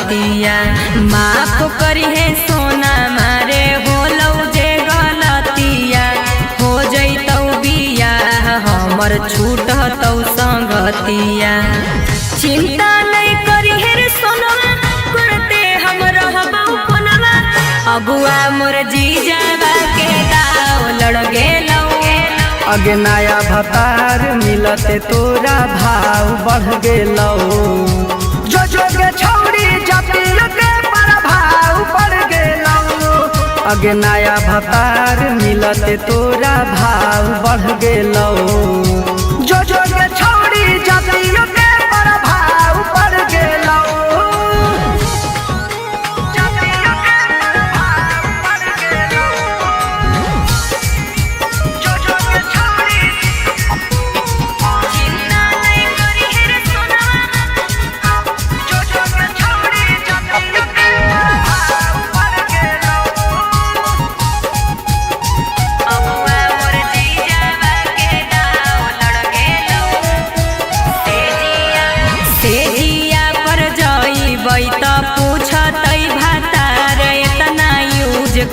संगतिया। माफ करी है सोना मारे होलौ जे गलतिया। हो जैतौ बियाह हमर छूटतौ संगतिया। चिंता नहीं करी है रे सोनवा करते हम रहबौ फोनवा। अगुआ मोर जीजावा के दाव लड़ गेलौ। अगे नया भतार मिलते तोरा भाव बढ़ गेलौ। जो के छौड़ी जतिया के प्रभाव बढ़ गेलौ। अगे नया भतार मिलते तोरा भाव बढ़ गेलौ। जो के छौड़ी जतिया के प्रभाव बढ़ गेलौ।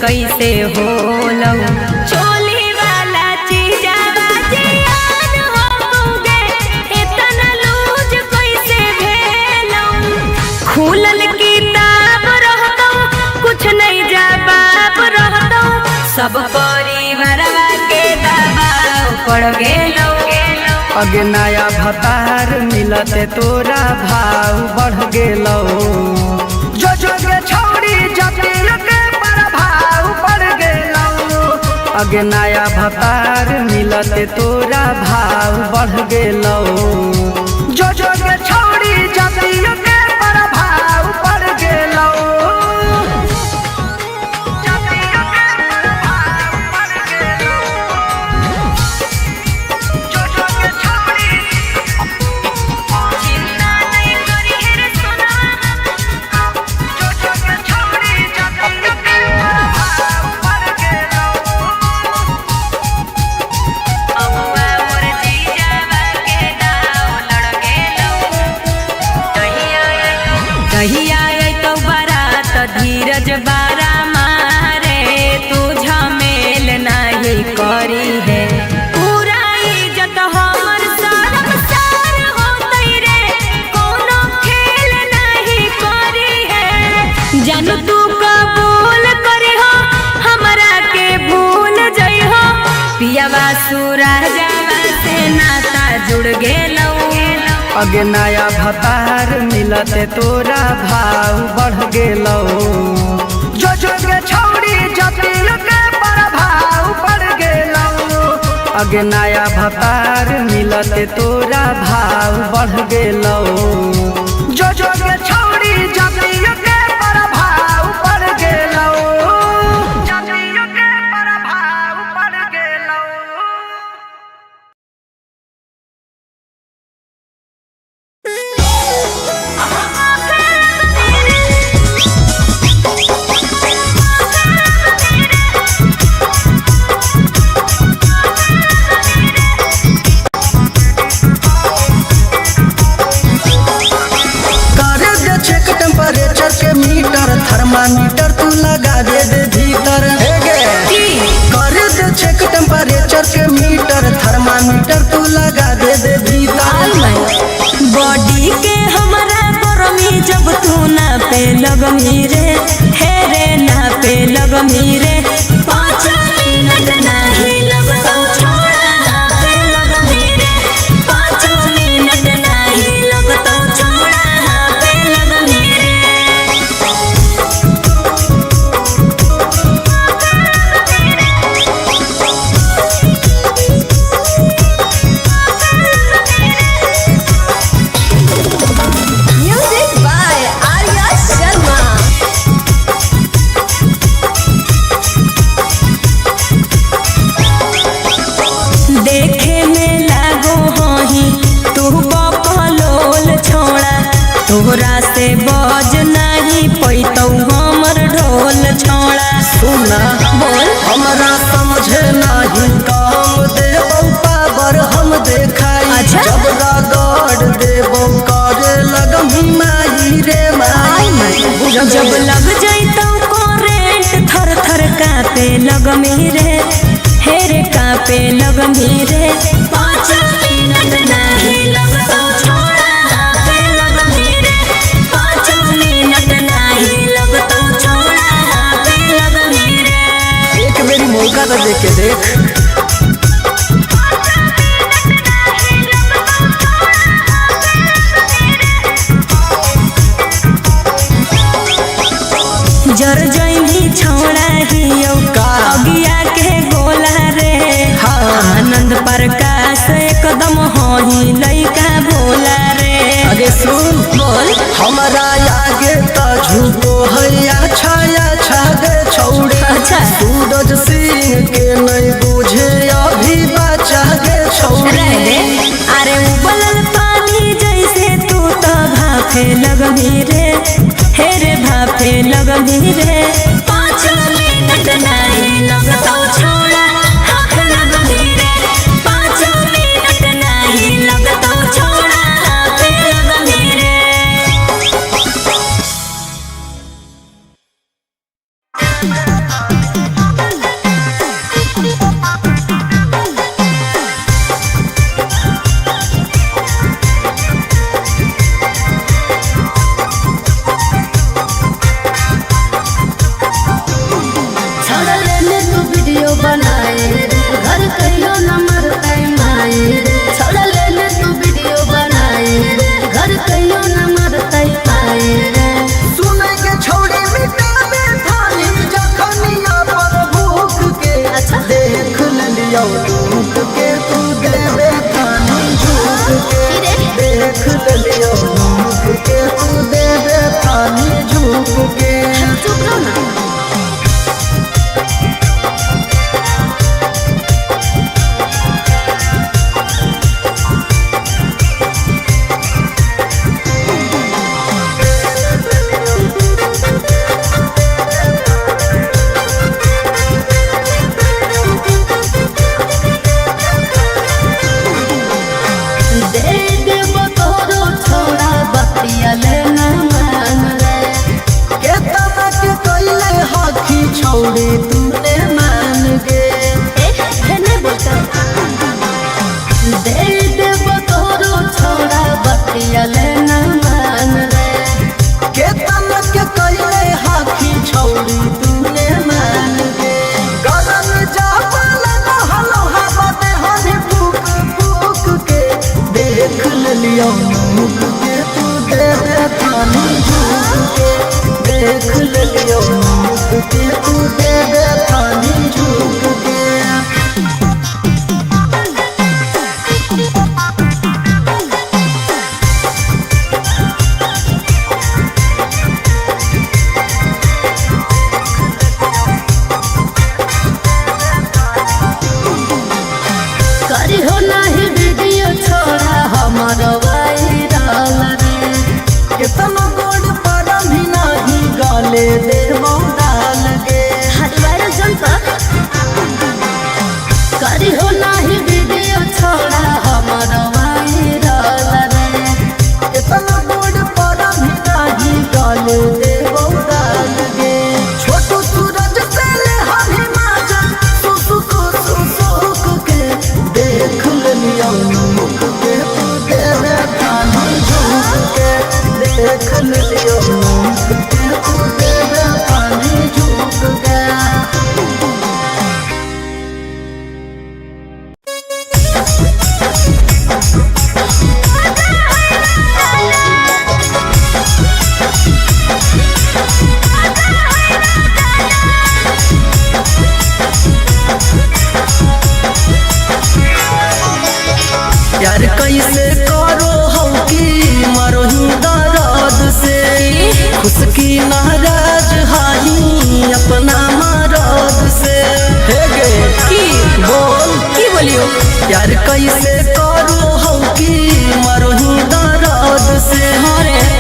कैसे होलौ चोली वाला चीजावा जियान होगे इतना लूज कैसे भेलौ। खुलल किताब रहतौ कुछ नहीं जवाब रहतौ। सब परिवारवा के दबाव पड़ गेलौ। अगे नया भतार मिलते तोरा भाव बढ़ गेलौ। जो के छौड़ी जतिया के प्रभाव बढ़ गेलौ। अगे नया भतार मिलते तोरा भाव बढ़ गेलौ। जो के छौड़ी जतिया के प्रभाव बढ़ गेलौ। धीरज बारा मारे तू झमेल नहीं करी है। पूरा इज्जत हमर शर्म सार होतै रे कोनो खेल नहीं करी है। जानू तू कबूल करी हो हमरा के भूल जई हो। पियावा सूरजवा से नाता जुड़ गेलौ। अगे नया भतार मिलते तोरा भाव बढ़ गेलौ। जो के छौड़ी जतिया के प्रभाव बढ़ गेलौ। अगे नया भतार मिलते तोरा भाव बढ़ गेलौ। जो के छौड़ी जतिया के प्रभाव बढ़ गेलौ। जतिया के प्रभाव बढ़ गेलौ। थर्मामीटर तू लगा दे भीतर। कर दे चेक टेम्परेचर के मीटर। थर्मामीटर तू लगा दे भीतर। बॉडी के हमारा गरमी जब तू ना पे लगमी रे हे रे ना पे लगमी रे। 5 मिनट नहीं लगतौ छोड़ा ना पे लगमी रे। 5 मिनट नहीं लगतौ छोड़ा ना पे लगमी रे। तोहरा से बज नहीं पैतौ हमर ढोल छोड़ा। सुना बोल हमरा समझे नहीं काम देबौ पावर हम देखाई। अच्छा? जब रगड़ देबौ करे लगम माई रे माई। जब लग जैतौ करेंट थर थर कापे लगमी रे, हे रे कापे लगमी रे। 5 मिनट नहीं लगतौ छोड़ा हाथे लगमी रे, 5 मिनट नहीं लगतौ छोड़ा हाथे लगमी रे। एक मेरी मौका तो देख के देख। जर जैनी छोड़ा हियो अगिया के गोला रे, आनंद प्रकाश एकदम होही लइका भोला रे। आगे सुन बोल हमारा आगे तो झूठो है अच्छा गे छौड़ी। अच्छा सूरज सिंह के नहीं बुझे अभी बचा गे छौड़ी। रे अरे उबलल पानी जैसे तू तो भाफे लगमी रे, हे रे भाफे लगमी रे। 5 मिनट नहीं लगतौ छोड़ा हाथ लगमी रे, 5 मिनट नहीं लगतौ छोड़ा हाथ लगमी रे। प्यार कैसे करो हम की मरो ही दर्द से, खुश की नाराज हाही अपना मरद से। हे गे की बोल की बोलियो प्यार कैसे करो हम की मरो ही दर्द से,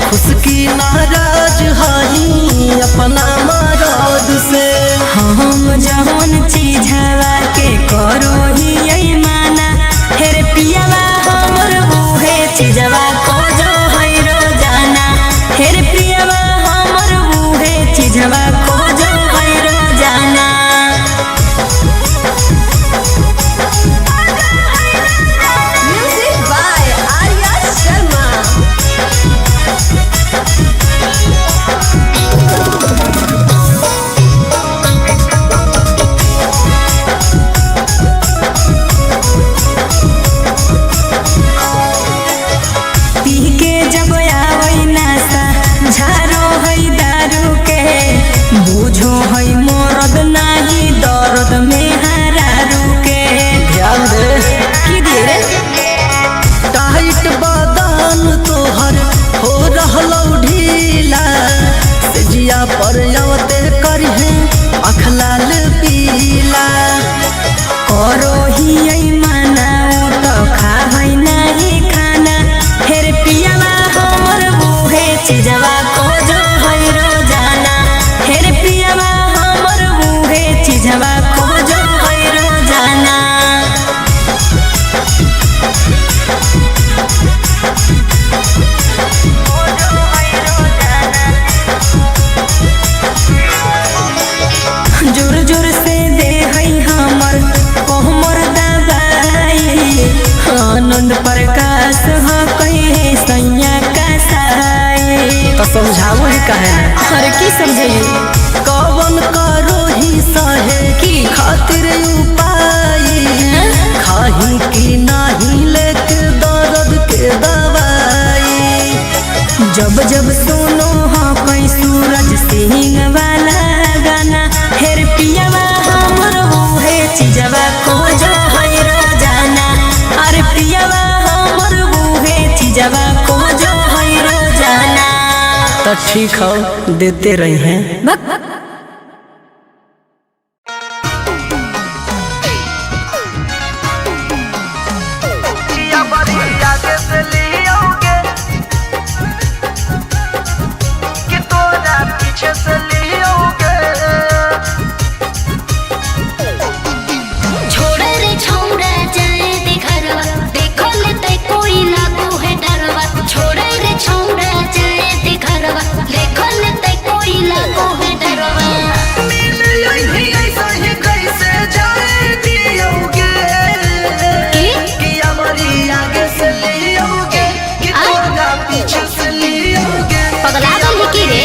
खुश की नाराज हाही अपना मरद से। हम जवन चीज हवा के करो ही यही माना, हेरे पियावा हमर उहे चीजवा को जो है रोजाना, हेरे पियावा हम चीजवा खोजो है रोजाना। Music by Arya Sharma. पी के जब आवै नासा झारो है दारू के, बुझो है मरद नाही दर्द में हरारू के। ध्यान दे की धीरे टाइट बदन तोहर हो रहलौ ढीला, जिया पर आवते करहे अखलाल पीला। करो ही माना तो खाबै नहीं खाना, हेर पियावा हमर बूहे चीजवा खोजो है रोजाना। हेर पियावा हमर बूहे चीजवा खोजो है रोजाना। जोर जोर से दे है हमर कोहमर दबाई, आनंद प्रकाश ह कहे सैया का साई। तो समझावो ही कहे हर की समझे कवन करो ही सहे की खातिर उपाय, खाही की नाही लेके दर्द के दवाई। जब जब सुनो हाँ कोई सूरज सिंह वाला गाना, हेर पियावा हमर बूहे चीजवा खोजो है रोजाना। अरे पियावा हमर बूहे चीजवा खोजो है रोजाना। तो ठीक हो देते रही हैं। छोड़े रे छौड़ा जाए दे घरवा, देखो ले ते कोई लागू है डरवा। छोड़े रे छौड़ा जाए दे घरवा, देखो ले ते कोई लागू है डरवा। पगला गल है की रे?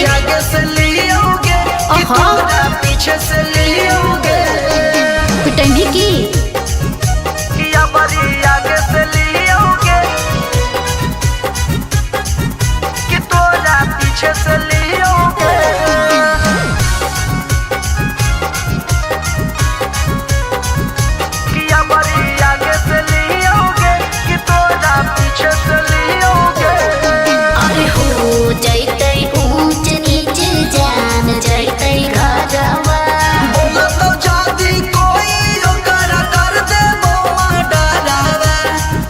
ओहो पीछे से लियोगे पिटंगी की या बड़ी आगे से लियोगे कि तोरा पीछे से लियोगे। कि या बड़ी आगे से लियोगे कि तोरा पीछे से लियोगे। अरे हो जैते ऊंच नीच जान जैते घरवा। बोला तो जाती कोई ओकर कर दे बोमा डरावा।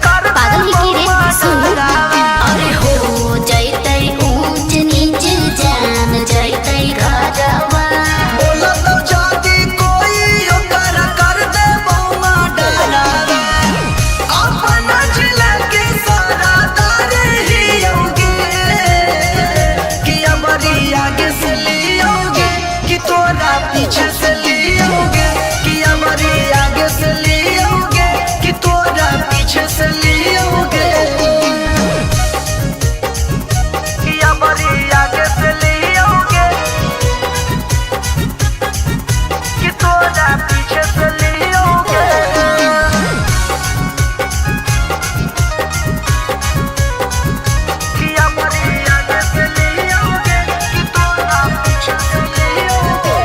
पागल है की रे? सुन अरे हो जैते ऊंच नीच जान जैते घरवा। बोला तो जाती कोई ओकर कर दे बोमा डरावा। अपना जिला के सारा तारे ही होगे कि हमारी आगे से लियोगे कि तोरा पीछे से लियोगे। कि हमारी आगे से लियोगे कि तोरा पीछे से लियोगे। कि हमारी आगे से लियोगे कि तोरा पीछे से लियोगे। कि हमारी आगे से लियोगे कि तोरा पीछे से लियोगे।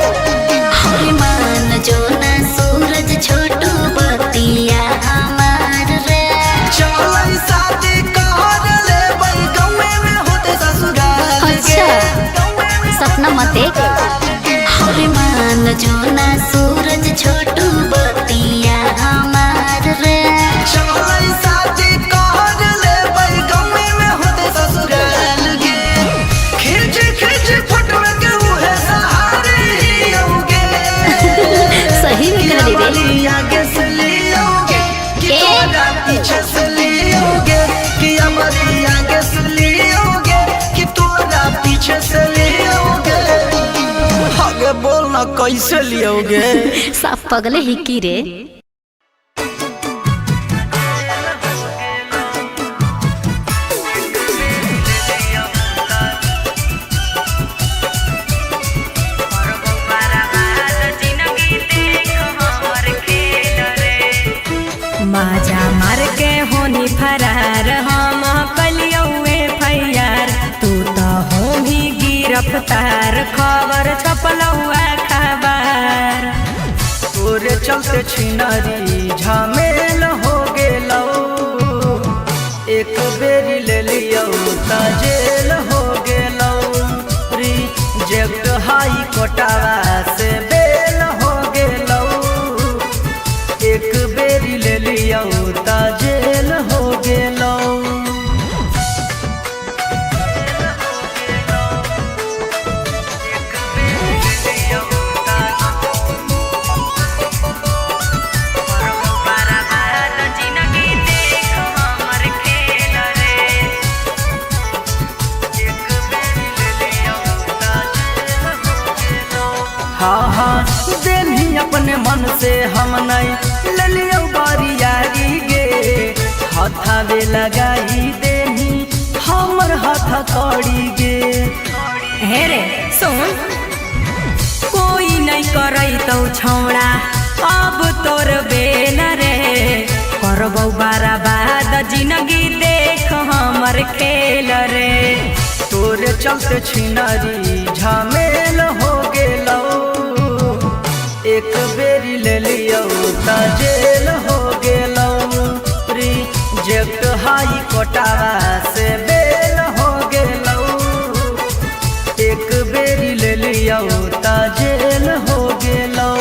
हरे मान जो ना सूरज छोटू बतिया हमार रे। चलै शादी कर ले बई गौवे में होते ससुराल के। अच्छा सपना मत देख। हरे मान जो ना सूरज छोटू बतिया हमार रे। चलै शादी कर ले बई गौवे में होते ससुराल के। खींच खींच फोटो के उहे सहारे ही होगे। सही में कर ले रे। आगे से लियोगे कि तोरा पीछे से लियोगे। कि हमारी आगे से लियोगे कि तोरा पीछे से लियोगे। कैसे लियोगे? सब पगले ही की रे। माजा मार के होनी फरार हम कलियौए फैयार तू तो हो भी गिरफ्तार खबर छपलौआ खबर तोरे चलते छिनरी झमेल हो गेलौ एक बेरी ले लियो त जेल हो गेलौ रिजेक्ट हाई कोर्टवा से बेल हो गेलौ एक बेरी ले लियो त जेल हो गेलौ हाँ हाँ देनी अपने मन से हम नहीं ले लियो बारियारी गे हथावे लगाई देनी हमर हाथ कड़ी गे। हे रे सुन कोई नहीं करई तो छौड़ा अब तोर बेल रे करबौ बर्बाद जिंदगी देख हमर खेल रे तोरे चलते छिनरी झमेल हो गेलौ एक बेरी ले लियो त जेल हो गेलौ रिजेक्ट हाई कोर्टवा से बेल हो गेलौ एक बेरी ले लियो त जेल हो गेलौ।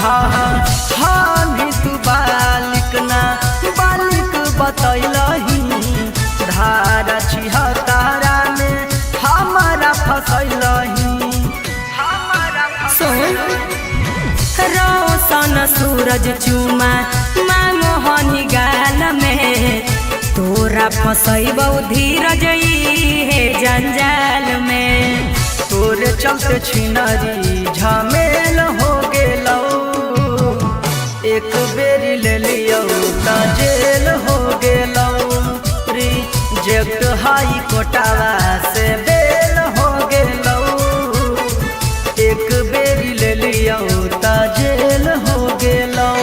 हाँ तू बालिक ना बालिक बतैलही धारा 76 में हमारा फसैलही सुन रोशन सूरज चुमा मांगो हनी गाल में तोरा फसैबौ धीरज हे जंजाल में तोरे चलते छिनरी झमेल हो गेलौ एक बेरी ले लियो त जेल हो गेलौ रिजेक्ट हाई कोर्टवा से बेल हो गेलौ एक बेरी ले लियो त जेल हो गेलौ।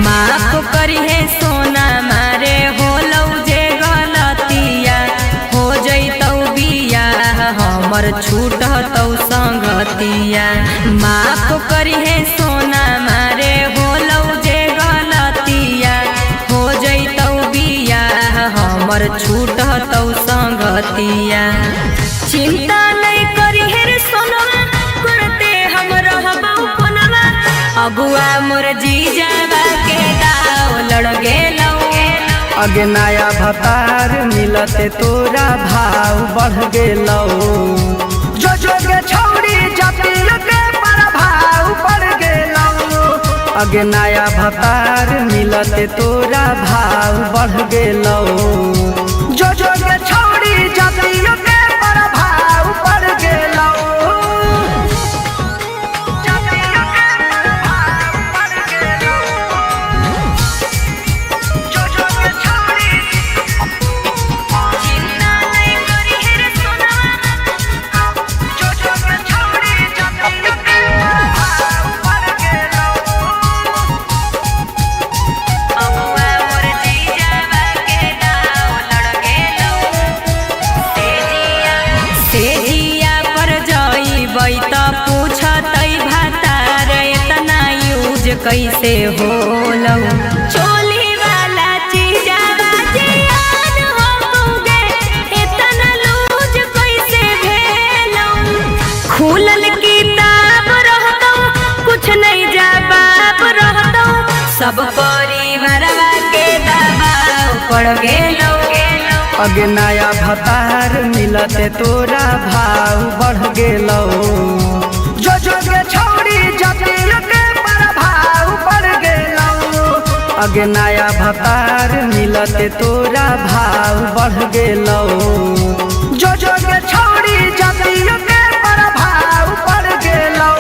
माफ करी है सोना मारे होलौ जे गलतिया हो जैतौ बिया हमर छूटतौ संगतिया माफ करी है सोना मारे होलौ जे गलतिया हो जैतौ बिया हमर छूटतौ संगतिया चिंता नहीं करी है रे सोनवा करते हम रहबौ कोनवा अगुआ मोर जीजावा के दाव लड़ गेलौ अगे नया भतार मिलते तोरा भाव बढ़ गेलौ जो के छौड़ी जतिया के प्रभाव बढ़ गेलौ अगे नया भतार मिलते तोरा भाव बढ़ गेलौ जो के छौड़ी जतिया के प्रभाव बढ़ गेलौ। अबुआ मोर जीजावा के दाव कैसे होलौ चोली वाला चीजावा जियान होगे इतना लूज कैसे भेलौ खुलल किताब रहतौ कुछ नहीं जवाब रहतौ सब परिवारवा के दबाव पड़ गेलौ अगे नया भतार मिलते तोरा भाव बढ़ गेलौ जो के छौड़ी जतिया के प्रभाव बढ़ गेलौ अगे नया भतार मिलते तोरा भाव बढ़ गेलौ जो के छौड़ी जतिया के प्रभाव बढ़ गेलौ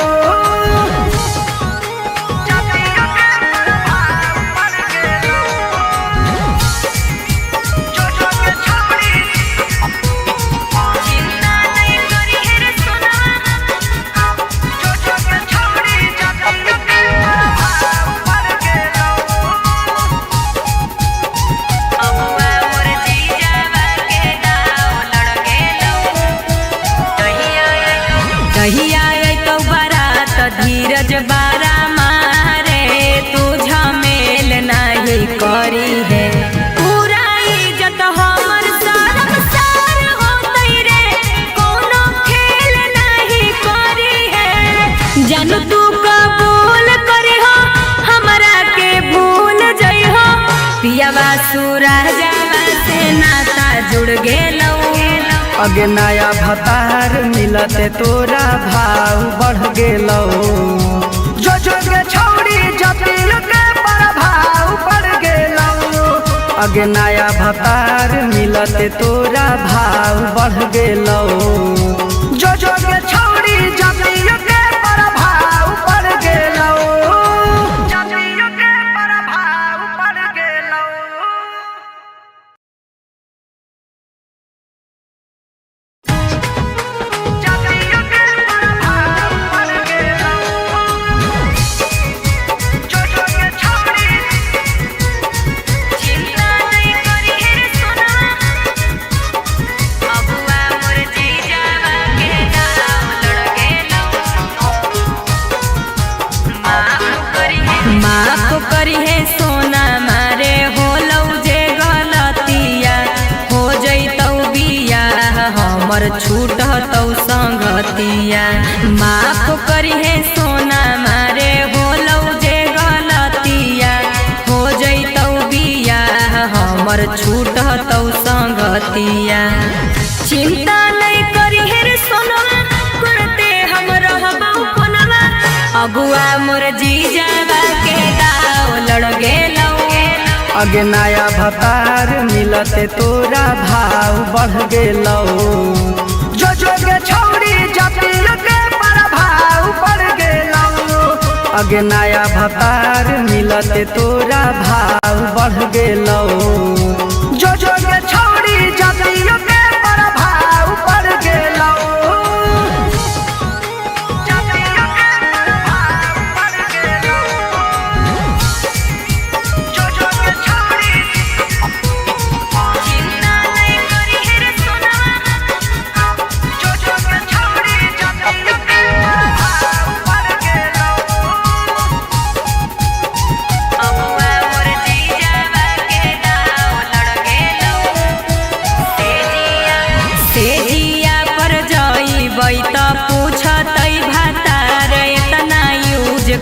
धीरज बारा मारे तू झमेल नहीं करी है पूरा इज्जत हमर शर्म सार होतै रे कोनो खेल नहीं करी है जानू तू कबूल करी हो हमरा के भूल जई हो पियावा सूरजवा से नाता जुड़ गेलौ अगे नया भतार मिलते तोरा भाव बढ़ गेलौ जो के छौड़ी जतिया के प्रभाव बढ़ गेलौ अगे नया भतार मिलते तोरा भाव बढ़ गेलौ जो के छौड़ी जतिया के प्रभाव बढ़ गेलौ जतिया के प्रभाव बढ़ गेलौ माफ करी है सोना मारे होलौ जे गलतिया हो जैतौ बिया हमर छूटतौ संगतिया माफ करी है सोना मारे होलौ जे गलतिया हो जैतौ बिया हमर छूटतौ संगतिया चिंता नहीं करी है रे सोनवा करते हम रहबौ कोनवा अगुआ मोर जीजावा के दाव लड़ गेलौ अगे नया भतार मिलते तोरा भाव बढ़ गेलौ जो के छौड़ी जतिया के प्रभाव बढ़ गेलौ अगे नया भतार मिलते तोरा भाव बढ़ गेलौ जो के छौड़ी जतिया के प्रभाव बढ़ गेलौ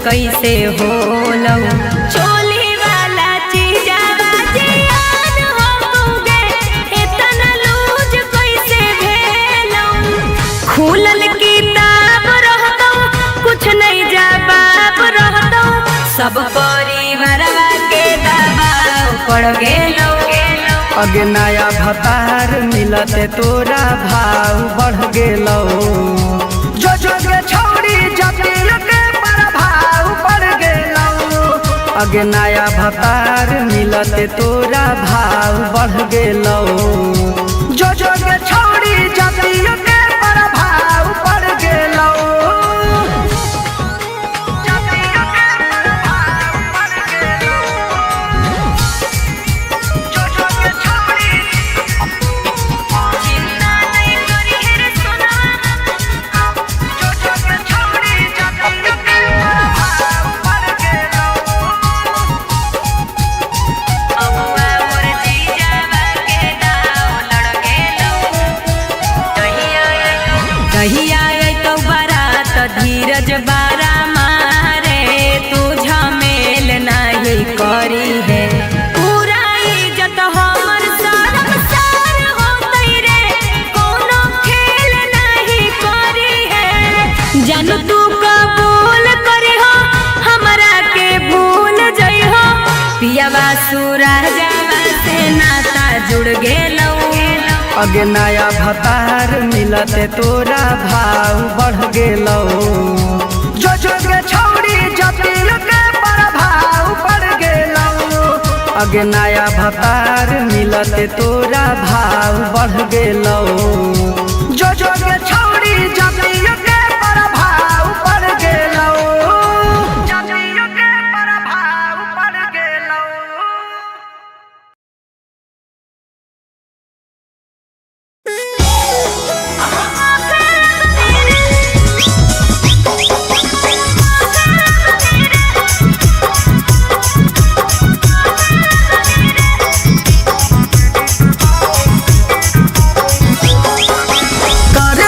कैसे होलौ चोली वाला चीजावा जियान होगे इतना लूज कैसे भेलौ खुलल किताब रहतौ कुछ नहीं जवाब रहतौ सब परिवारवा के दबाव पड़ गेलौ अगे नया भतार मिलते तोरा भाव बढ़ गेलौ जो के छौड़ी जतिया के प्रभाव बढ़ गेलौ अगे नया भतार मिलते तोरा भाव बढ़ गेलौ जो के छौड़ी जतिया के प्रभाव बढ़ गेलौ कहिया तो बारात धीरज बारा मारे तू झमेल नहीं करी है पूरा इज्जत हमर शर्म सार होतई रे कोनो खेल नहीं करी है जानू तू कबूल करी हो हमरा के भूल जई हो पियावा सूरजवा से नाता जुड़ गेलौ अगे नया भतार मिलते तोरा भाव बढ़ गेलो जो के छौड़ी जतिल के प्रभाव बढ़ गेलो अगे नया भतार मिलते तोरा भाव बढ़ गेलो जो के छौड़ी जतिल के प्रभाव बढ़ गेलो जतिल के प्रभाव बढ़ गेलो।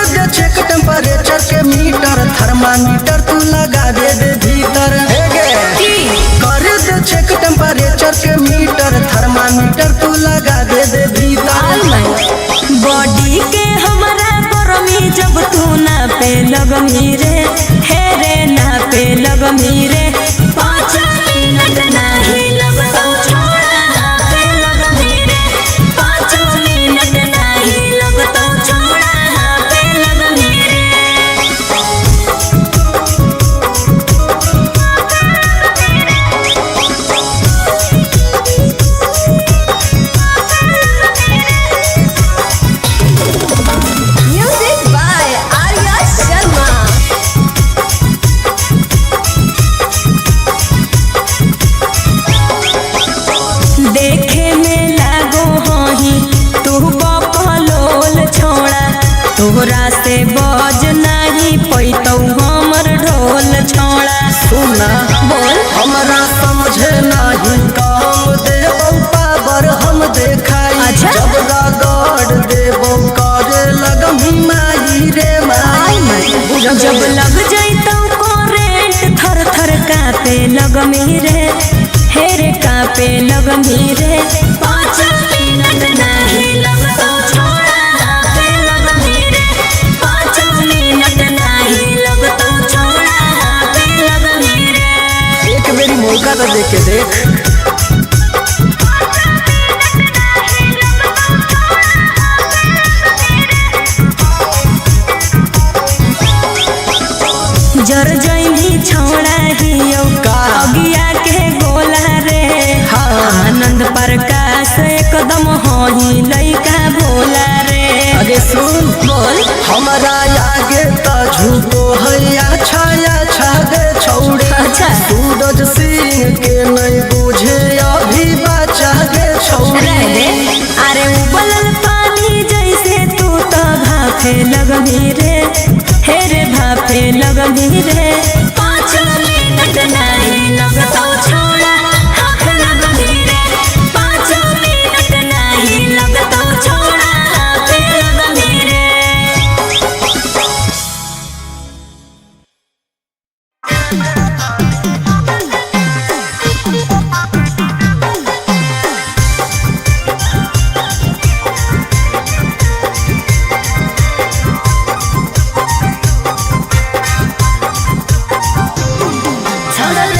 टेम्परेचर के मीटर थर्मामीटर तू लगा दे भीतर कर दे चेक टेम्परेचर के मीटर थर्मामीटर तू लगा दे भीतर बॉडी के हमारा गरमी जब तू ना पे लगमी रे हे रे ना पे लगमी रे 5 मिनट नहीं लगता छोड़ा ना पे लगमी रे 5 मिनट नहीं लगता छोड़ा ना पे लगमी रे Music by Arya Sharma. देखे में लागो हही तू बकलोल छोड़ा तोहरा से बज नहीं पैतौ हमर ढोल छोड़ा सुना बोल हमरा समझे नहीं काम देबो पावर हम देखाई अच्छा। जब रगड़ देबो करे लगमी माई रे माई जब लग जैतौ करेंट थर थर कापे लगमी रे हे रे कापे लगमी रे 5 मिनट नहीं लगतौ छोड़ा कापे लगमी रे 5 मिनट नहीं लगतौ छोड़ा कापे लगमी रे एक मेरी मौका तो देख के देख जर जैनी छोड़ा हियो अगिया के गोला रे आनंद प्रकाश एकदम होही लइका भोला रे अरे सुन बोल हमारा आगे तो झूठो है अच्छा अच्छा गे छौड़े अच्छा। सूरज सिंह के नहीं बुझे अभी बचा गे छौड़े रह दे अरे उबलल पानी जैसे तू तो भाफे लगमी रे हे रे भाफे लगमी रे 5 मिनट नहीं लगतौ छोड़ा हाथ लगमी रे 5 मिनट नहीं लगतौ छोड़ा हाथ लगमी रे छड़ल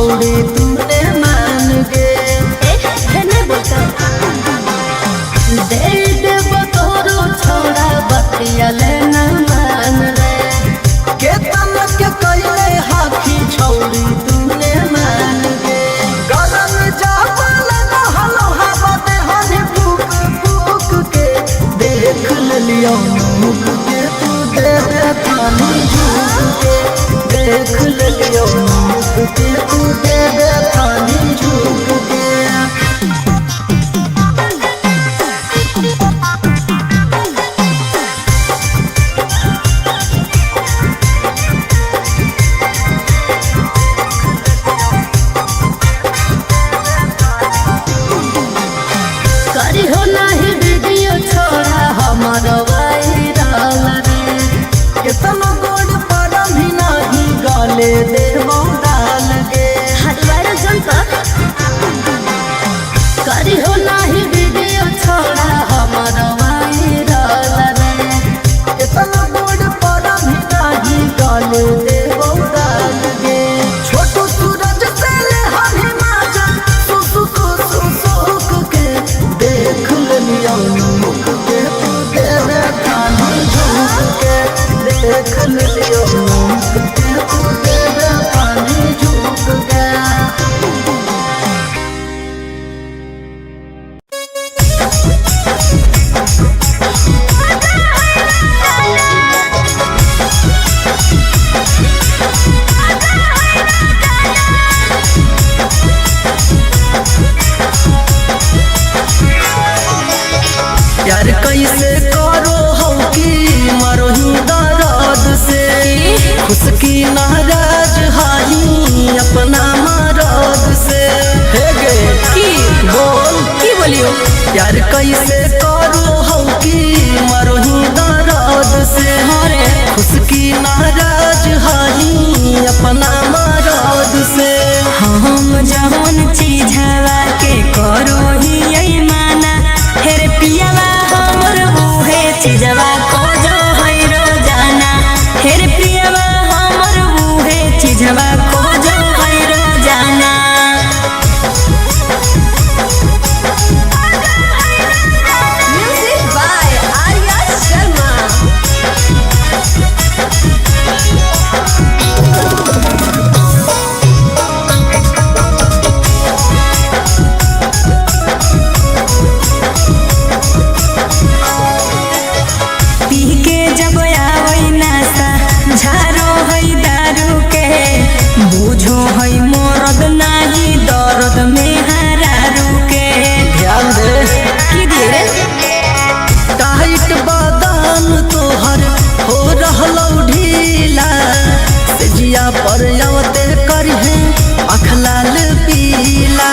छौड़ी तूने मान गे नहीं बोलता दे देबो तोरो छोड़ा बतिया लेना मान ले के तलक के कइले हाथी छौड़ी तूने मान गे गगन जापल हलो हवा दे हने फूक फूक के देख लियो मुख के तू दे दे पानी झूक के देख लियो मुख के तू दे दे पानी झूक के करी हो नहीं वीडियो छोड़ा हमारा वायरल रे केतनो गोड़ पर भी नहीं गले देवो डाल गे हाथ वायरल जनता करी हो नहीं वीडियो छोड़ा हमारा वायरल रे केतनो गोड़ पर भी नहीं गले देवो डाल गे छोटू सूरज से ले हनी माजा सुसुक सुसुक के देख लियो मुख के तू दे दे पानी झूक के देख लियो मुख के तू दे दे पानी झूक के यार कैसे करो हो कि मरोही दर्द से खुश की नाराज हाही अपना मरद से हे गे की बोल की बोलियो यार कैसे करो हो कि मरोही दर्द से हरे खुश की नाराज हाही अपना मरद से हम जवन चीज हवा के करो ही यही माना हेरे पियावा हमर उहे चीजवा को जो है रोजाना हेरे पियावा हमर उहे चीजवा को जो है रोजाना म्यूजिक बाय आर्या शर्मा पी के जब आवई नासा झारो है दारू के बूझो है मरद नाही दर्द में हरारू के ध्यान दे की दिए टाइट बदन तोहर हो रहलौ ढीला सेजिया पर आवते करहे आँख लाल पीला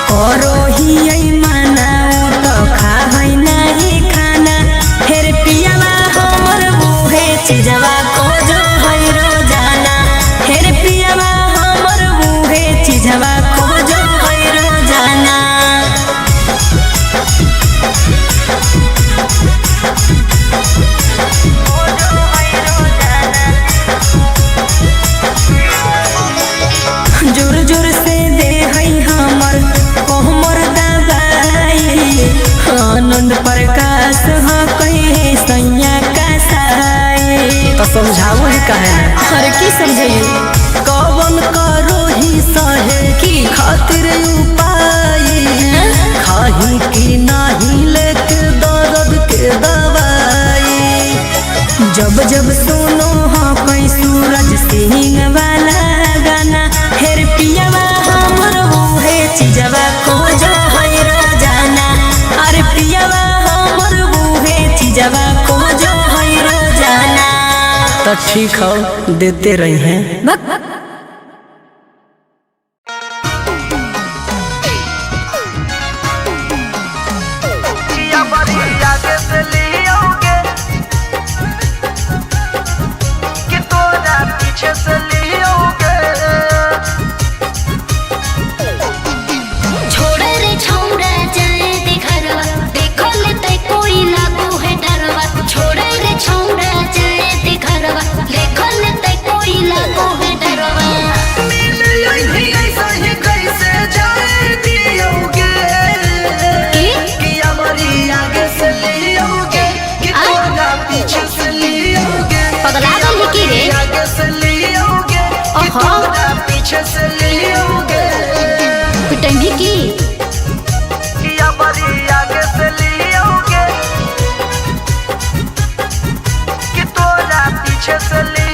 करो ही यही माना तो खाई नहीं खाना हेरे पियावा हमर उहे चीजवा को जो है रोजाना हेरे पियावा हमर उहे चीजवा को जो है रोजाना जोर जोर से दे है हमर कोहमर दबाई आनंद प्रकाश ह कहे सैया का साई तो समझाओ ही काहे ना हर की समझाइए कवन करो ही सहे की खातिर उपाय खाही की नाही लेके दर्द के दवाई जब जब सुनो हाँ कोई सूरज सिंह वाला गाना हेर पियावा हमर उहे चीजवा को जो है रोजाना अरे पियावा हमर उहे चीजवा को जो है रोजाना तो ठीक हो देते रही हैं छोड़े रे छौड़ा जाए दे घरवा देखो ले ते कोई लागू है डरवा छोड़े रे छौड़ा जाए दे घरवा देखो ले ते कोई लागू है डरवा काहे की रे? आगे से लियोगे कि आहा। तोरा पीछे से लियोगे पिटंगी की कि हमारी आगे से लियोगे कि तोरा पीछे से लियोगे